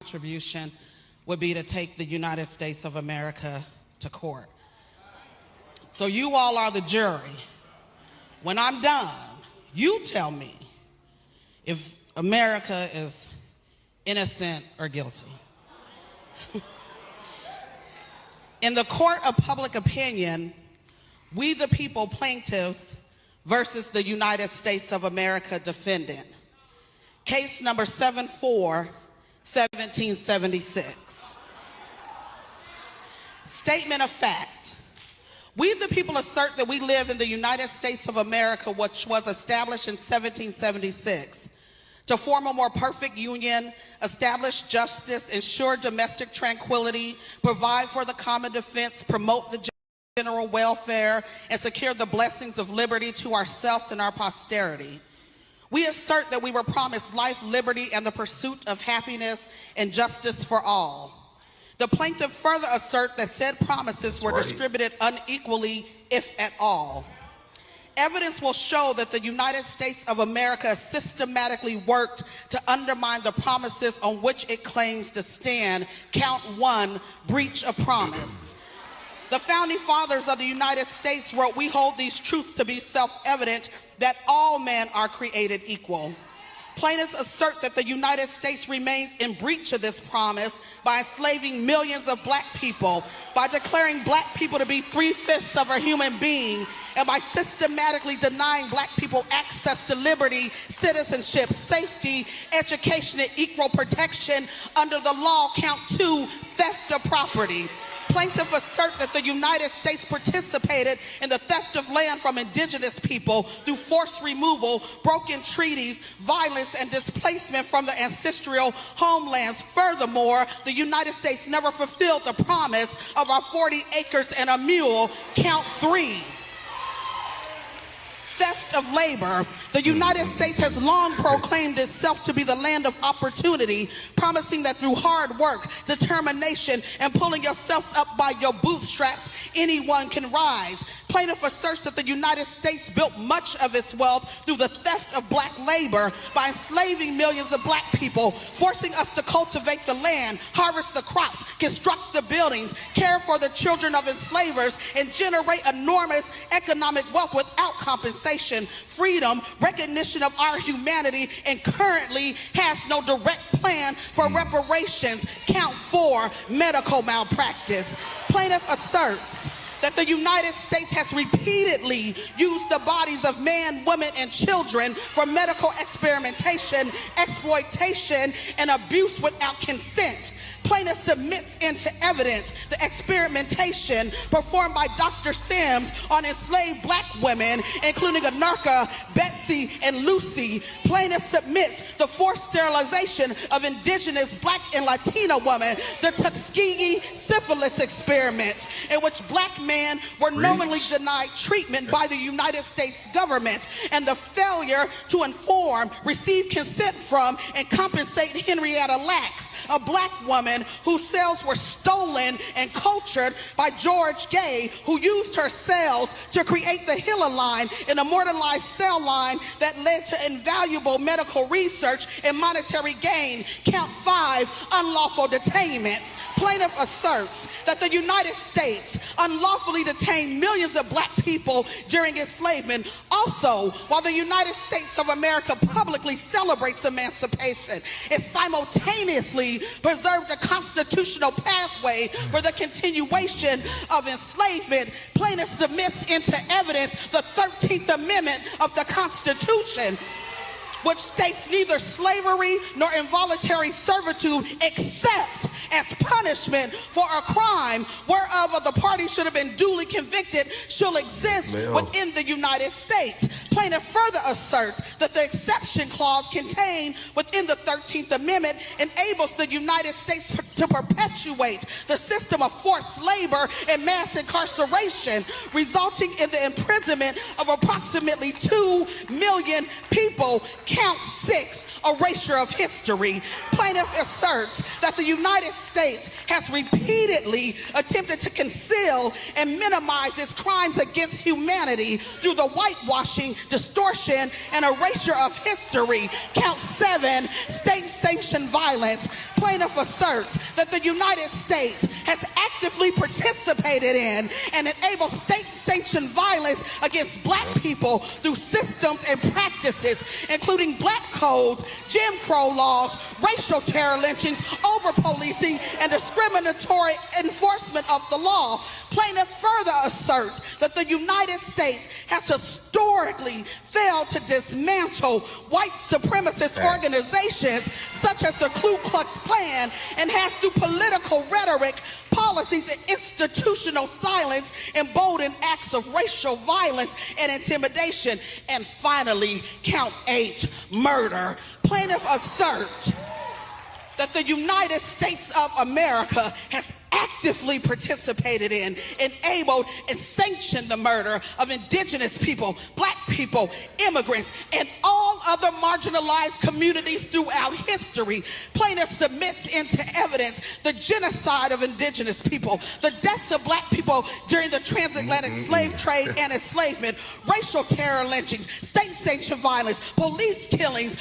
Contribution would be to take the United States of America to court. So you all are the jury. When I'm done, you tell me if America is innocent or guilty. In the court of public opinion, we the people plaintiffs versus the United States of America defendant. Case number 1776. Statement of fact. We the people assert that we live in the United States of America, which was established in 1776 to form a more perfect union, establish justice, ensure domestic tranquility, provide for the common defense, promote the general welfare, and secure the blessings of liberty to ourselves and our posterity. We assert that we were promised life, liberty, and the pursuit of happiness and justice for all. The plaintiff further assert that said promises were distributed unequally, if at all. Evidence will show that the United States of America systematically worked to undermine the promises on which it claims to stand. Count 1, breach of promise. The founding fathers of the United States wrote, "We hold these truths to be self-evident, that all men are created equal." Plaintiffs assert that the United States remains in breach of this promise by enslaving millions of black people, by declaring black people to be 3/5 of a human being, and by systematically denying black people access to liberty, citizenship, safety, education, and equal protection under the law. Count 2, theft of property. Plaintiffs assert that the United States participated in the theft of land from indigenous people through forced removal, broken treaties, violence, and displacement from the ancestral homelands. Furthermore, the United States never fulfilled the promise of our 40 acres and a mule. Count 3. Theft of labor. The United States has long proclaimed itself to be the land of opportunity, promising that through hard work, determination, and pulling yourself up by your bootstraps, anyone can rise. Plaintiff asserts that the United States built much of its wealth through the theft of black labor by enslaving millions of black people, forcing us to cultivate the land, harvest the crops, construct the buildings, care for the children of enslavers, and generate enormous economic wealth without compensation, freedom, recognition of our humanity, and currently has no direct plan for reparations. Count 4, medical malpractice. Plaintiff asserts that the United States has repeatedly used the bodies of men, women, and children for medical experimentation, exploitation, and abuse without consent. Plaintiff submits into evidence the experimentation performed by Dr. Sims on enslaved black women, including Anarcha, Betsy, and Lucy. Plaintiff submits the forced sterilization of indigenous black and Latina women, the Tuskegee syphilis experiment, in which black men were knowingly denied treatment by the United States government, and the failure to inform, receive consent from, and compensate Henrietta Lacks, a black woman whose cells were stolen and cultured by George Gay, who used her cells to create the HeLa line, an immortalized cell line that led to invaluable medical research and monetary gain. Count 5, unlawful detainment. Plaintiff asserts that the United States unlawfully detained millions of black people during enslavement. Also, while the United States of America publicly celebrates emancipation, it simultaneously preserved a constitutional pathway for the continuation of enslavement. Plaintiff submits into evidence the 13th Amendment of the Constitution, which states neither slavery nor involuntary servitude except as punishment for a crime whereof the party should have been duly convicted shall exist within the United States. Plaintiff further asserts that the exception clause contained within the 13th Amendment enables the United States to perpetuate the system of forced labor and mass incarceration, resulting in the imprisonment of approximately 2 million people. Count 6, erasure of history. Plaintiff asserts that the United States has repeatedly attempted to conceal and minimize its crimes against humanity through the whitewashing, distortion, and erasure of history. Count 7, state-sanctioned violence. Plaintiff asserts that the United States has actively participated in and enabled state-sanctioned violence against black people through systems and practices, including black codes, Jim Crow laws, racial terror lynchings, over-policing, and discriminatory enforcement of the law. Plaintiff further asserts that the United States has historically failed to dismantle white supremacist organizations such as the Ku Klux Klan and has, through political rhetoric, policies, and institutional silence, emboldened acts of racial violence and intimidation. And finally, count 8, murder. Plaintiff asserts that the United States of America has actively participated in, enabled, and sanctioned the murder of indigenous people, black people, immigrants, and all other marginalized communities throughout history. Plaintiff submits into evidence the genocide of indigenous people, the deaths of black people during the transatlantic slave trade and enslavement, racial terror lynchings, state-sanctioned violence, police killings,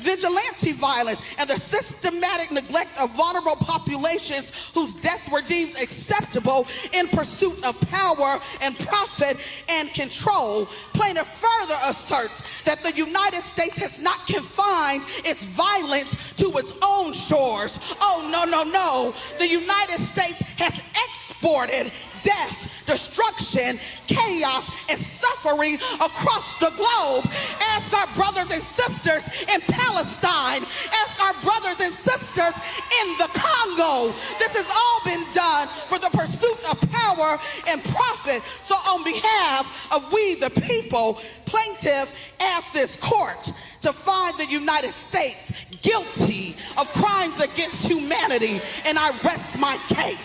vigilante violence, and the systematic neglect of vulnerable populations whose deaths were deemed acceptable in pursuit of power and profit and control. Plaintiff further asserts that the United States has not confined its violence to its own shores. Oh, no, no, no. The United States has exported death, destruction, chaos, and suffering across the globe. Ask our brothers and sisters in Palestine. Ask our brothers and sisters in the Congo. This has all been done for the pursuit of power and profit. So on behalf of we the people, plaintiff asks this court to find the United States guilty of crimes against humanity, and I rest my case.